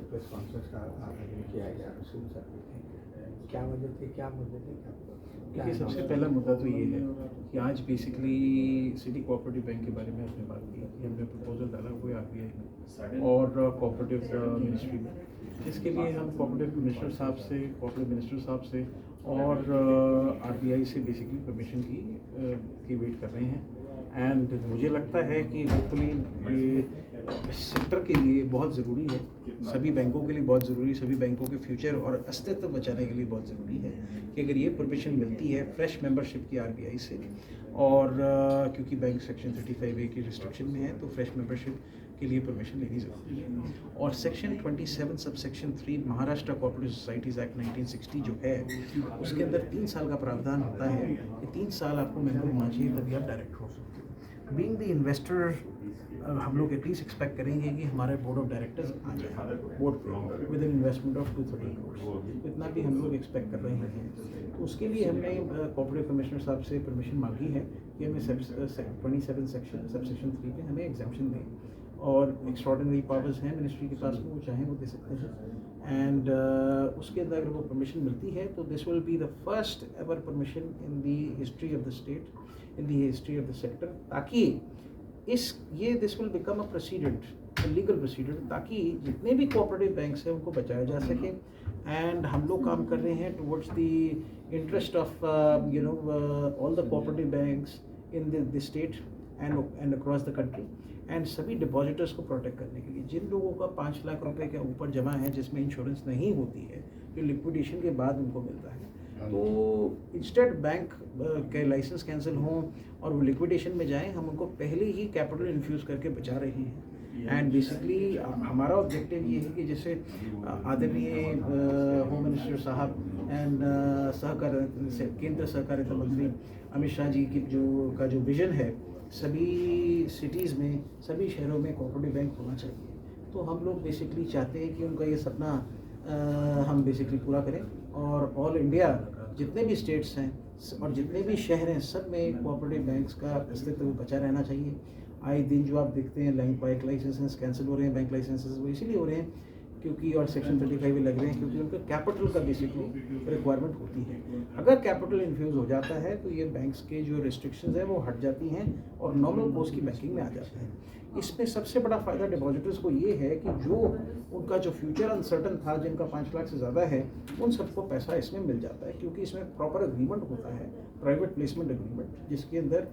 Press conference का आयोजन किया गया, क्या वजह थी, क्या मुद्दे थे, क्या? देखिए, सबसे पहला मुद्दा तो ये है कि आज बेसिकली सिटी कोऑपरेटिव बैंक के बारे में आपने बात की कि हमने प्रपोजल डाला हुआ है आरबीआई में और कोऑपरेटिव मिनिस्ट्री में, जिसके लिए हम कोऑपरेटिव मिनिस्टर साहब से और आरबीआई से बेसिकली परमिशन की वेट कर रहे हैं। एंड मुझे लगता है कि होपफुली ये सेक्टर के लिए बहुत ज़रूरी है, सभी बैंकों के लिए बहुत ज़रूरी, सभी बैंकों के फ्यूचर और अस्तित्व बचाने के लिए बहुत ज़रूरी है कि अगर ये परमिशन मिलती है फ्रेश मेंबरशिप की आरबीआई से, और क्योंकि बैंक सेक्शन 35A की रिस्ट्रिक्शन में है तो फ्रेश मेंबरशिप के लिए परमिशन लेनी ज़रूरी है। और section 27 sub section 3 Maharashtra cooperative societies act 1960 जो है उसके अंदर 3 साल का प्रावधान होता है कि 3 साल आपको मेंबर होना चाहिए तभी आप डायरेक्टर हो सकते हो। बीइंग द इन्वेस्टर हम लोग एटलीस्ट एक्सपेक्ट करेंगे कि हमारे बोर्ड ऑफ डायरेक्टर्स आ जाए बोर्ड पे with an investment of 230 crore, इतना भी हम लोग एक्सपेक्ट कर रहे हैं। तो उसके लिए हमने कॉर्पोरेट कमिश्नर साहब से परमिशन मांगी है कि हमें 27 सबसेक्शन 3 पे हमें एग्जाम्पशन दें, और एक्स्ट्रॉर्डिनरी पावर्स हैं मिनिस्ट्री के पास में, वो चाहें वो दे सकते हैं। एंड उसके अंदर अगर वो परमिशन मिलती है तो this will be the first ever permission in the history of the state, in the history of the sector, ताकि this will become a precedent, legal precedent, ताकि जितने भी कोऑपरेटिव बैंक्स हैं उनको बचाया जा सके। एंड हम लोग काम कर रहे हैं towards the interest of all the cooperative banks in the state and across the country, and सभी डिपॉजिटर्स को प्रोटेक्ट करने के लिए। जिन लोगों का 5 लाख रुपए के ऊपर जमा है जिसमें इंश्योरेंस नहीं होती है, जो लिक्विडेशन के बाद उनको मिलता है, तो इंस्टेड बैंक के लाइसेंस कैंसिल हों और वो लिक्विडेशन में जाएं, हम उनको पहले ही कैपिटल इन्फ्यूज़ करके बचा रहे हैं। एंड बेसिकली हमारा ऑब्जेक्टिव ये है कि जैसे आदरणीय होम मिनिस्टर साहब एंड केंद्र सहकारिता मंत्री अमित शाह जी की जो विज़न है, सभी सिटीज़ में, सभी शहरों में कोऑपरेटिव बैंक होना चाहिए। तो हम लोग बेसिकली चाहते हैं कि उनका ये सपना हम बेसिकली पूरा करें, और ऑल इंडिया जितने भी स्टेट्स हैं और जितने भी शहर हैं सब में कोऑपरेटिव बैंक्स का अस्तित्व बचा रहना चाहिए। आए दिन जो आप देखते हैं बैंक लाइसेंसेस कैंसिल हो रहे हैं, बैंक लाइसेंसेस वो इसीलिए हो रहे हैं क्योंकि, और सेक्शन 35 भी लग रहे हैं क्योंकि उनका कैपिटल का बेसिकली रिक्वायरमेंट होती है। अगर कैपिटल इन्फ्यूज़ हो जाता है तो ये बैंक्स के जो रिस्ट्रिक्शंस हैं वो हट जाती हैं और नॉर्मल कोर्स की बैंकिंग में आ जाते हैं। इसमें सबसे बड़ा फ़ायदा डिपॉजिटर्स को ये है कि जो उनका जो फ्यूचर अनसर्टन था, जिनका 5 लाख से ज़्यादा है, उन सबको पैसा इसमें मिल जाता है, क्योंकि इसमें प्रॉपर एग्रीमेंट होता है, प्राइवेट प्लेसमेंट एग्रीमेंट, जिसके अंदर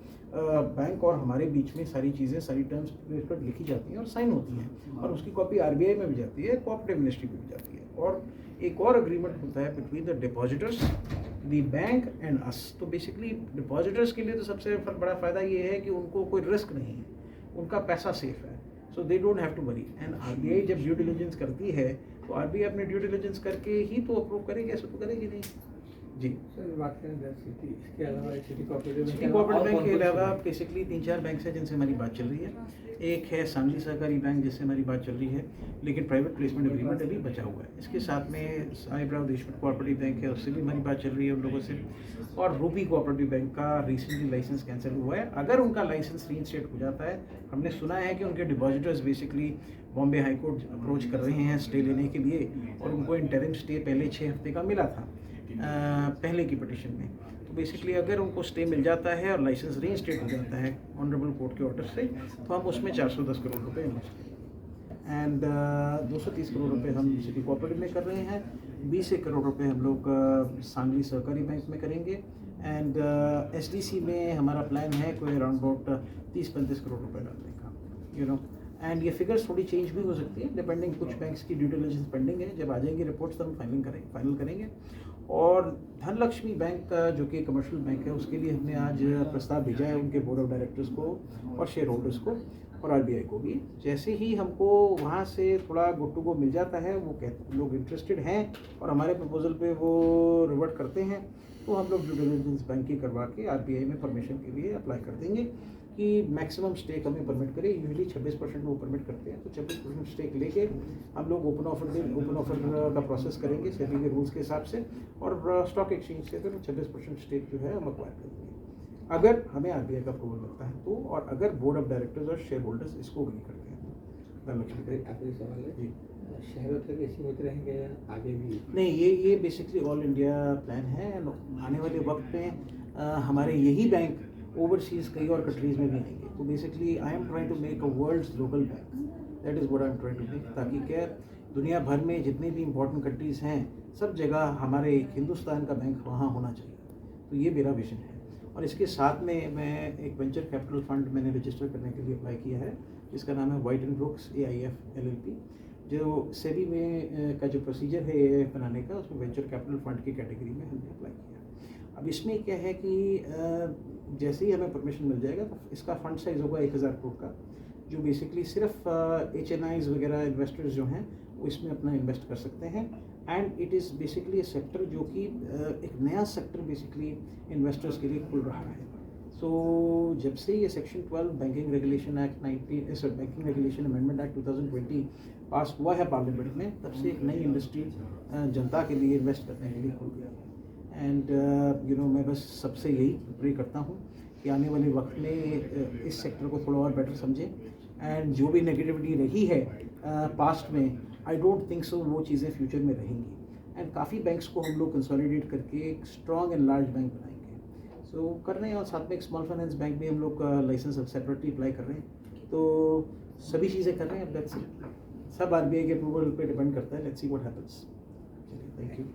बैंक और हमारे बीच में सारी चीज़ें, सारी टर्म्स पर लिखी जाती हैं और साइन होती हैं, और उसकी कॉपी आरबीआई में भी जाती है, कोऑपरेटिव मिनिस्ट्री में भी जाती है, और एक और एग्रीमेंट होता है between the depositors, the bank and us. तो बेसिकली डिपॉजिटर्स के लिए तो सबसे बड़ा फ़ायदा ये है कि उनको कोई रिस्क नहीं है, उनका पैसा सेफ है, so they don't have to worry. And RBI जब ड्यू डिलिजेंस करती है तो आरबीआई अपने ड्यू डिलिजेंस करके ही तो अप्रूव करेगी, ऐसे तो करेगी नहीं। जी सर, बात करें सिटी, इसके अलावा सिटी कोऑपरेटिव बैंक के अलावा बेसिकली 3-4 बैंक हैं जिनसे हमारी बात चल रही है। एक है सांगली सहकारी बैंक जिससे हमारी बात चल रही है, लेकिन प्राइवेट प्लेसमेंट एग्रीमेंट अभी बचा हुआ है। इसके साथ में साईब्राव देशमुख कोऑपरेटिव बैंक है, उससे भी हमारी बात चल रही है उन लोगों से, और रूबी कोऑपरेटिव बैंक का रिसेंटली लाइसेंस कैंसिल हुआ है। अगर उनका लाइसेंस रीइंस्टेट हो जाता है, हमने सुना है कि उनके depositors basically Bombay high court approach कर रहे हैं स्टे लेने के लिए, और उनको इंटरिम स्टे पहले 6 हफ्ते का मिला था पहले की पिटिशन में। तो बेसिकली अगर उनको स्टे मिल जाता है और लाइसेंस रीइंस्टेट हो जाता है ऑनरेबल कोर्ट के ऑर्डर से, तो हम उसमें 410 करोड़ रुपए इन्वेस्ट करेंगे, एंड 230 करोड़ रुपए हम सिटी कोऑपरेटिव में कर रहे हैं, 20 करोड़ रुपए हम लोग सांगली सहकारी बैंक में करेंगे, एंड एसडीसी में हमारा प्लान है कोई अराउंड अबाउट 30-35 करोड़ रुपए डालने का, एंड ये फिगर्स थोड़ी चेंज भी हो सकती है डिपेंडिंग, कुछ बैंक्स की ड्यू डिलिजेंस पेंडिंग है, जब आ जाएंगी रिपोर्ट्स तो हम फाइनल करेंगे। और धनलक्ष्मी बैंक का जो कि कमर्शियल बैंक है, उसके लिए हमने आज प्रस्ताव भेजा है उनके बोर्ड ऑफ डायरेक्टर्स को और शेयर होल्डर्स को और आरबीआई को भी। जैसे ही हमको वहाँ से थोड़ा गुड टू गो मिल जाता है, वो लोग इंटरेस्टेड हैं और हमारे प्रपोजल पे वो रिवर्ट करते हैं, तो हम लोग ड्यू डिलिजेंस बैंक की करवा के आरबीआई में परमिशन के लिए अप्लाई कर देंगे कि मैक्सिमम स्टेक हमें परमिट करें। यूजुअली 26% वो परमिट करते हैं, तो 26% स्टेक लेके हम लोग ओपन ऑफर का प्रोसेस करेंगे सेबी के रूल्स के हिसाब से, और स्टॉक एक्सचेंज से फिर 26% स्टेक जो है हम अक्वायर करेंगे। अगर हमें आरबीआई का अप्रूवल मिलता है तो, और अगर बोर्ड ऑफ डायरेक्टर्स और शेयर होल्डर्स इसको एग्री करते हैं तो। धनलक्ष्मी आखिरी सवाल है जी। शहरों तक सीमित रहेंगे या आगे भी? नहीं, ये बेसिकली ऑल इंडिया प्लान है। आने वाले वक्त में हमारे यही बैंक ओवरसीज़ कई और कंट्रीज़ में भी आएंगे। तो basically I am trying to make a world's global bank, that is what I am trying to make, ताकि क्या दुनिया भर में जितने भी इंपॉर्टेंट कंट्रीज़ हैं सब जगह हमारे हिंदुस्तान का बैंक वहाँ होना चाहिए। तो ये मेरा विजन है। और इसके साथ में मैं एक वेंचर कैपिटल फंड मैंने रजिस्टर करने के लिए अप्लाई किया है, जिसका नाम है white and brooks AIF LLP, जो सेबी में का जो प्रोसीजर है AIF बनाने का, उसमें वेंचर कैपिटल फंड की कैटेगरी में हमने अप्लाई किया। अब इसमें क्या है कि जैसे ही हमें परमिशन मिल जाएगा तो इसका फंड साइज़ होगा 1000 करोड़ का, जो बेसिकली सिर्फ HNIs वगैरह इन्वेस्टर्स जो हैं वो इसमें अपना इन्वेस्ट कर सकते हैं। And it is basically A sector जो कि एक नया सेक्टर बेसिकली इन्वेस्टर्स के लिए खुल रहा है। सो जब से ये section 12 banking regulation act banking regulation amendment act 2020 पास हुआ है पार्लियामेंट में, तब से एक नई इंडस्ट्री जनता के लिए इन्वेस्ट करने के लिए खुल गई है। एंड मैं बस सबसे यही प्रे करता हूँ कि आने वाले वक्त में इस सेक्टर को थोड़ा और बेटर समझें। एंड जो भी नेगेटिविटी रही है पास्ट में, आई डोंट थिंक सो वो चीज़ें फ्यूचर में रहेंगी। एंड काफ़ी बैंक्स को हम लोग कंसोलिडेट करके एक स्ट्रॉन्ग एंड लार्ज बैंक बनाएंगे। सो कर रहे हैं, और साथ में एक स्मॉल फाइनेंस बैंक भी हम लोग लाइसेंस सेपरेटली अप्लाई कर रहे हैं। तो सभी चीज़ें कर रहे हैं। अब लेट्स सी, सब RBI के अप्रूवल पे डिपेंड करता है। Let's see what happens. चलिए, थैंक यू।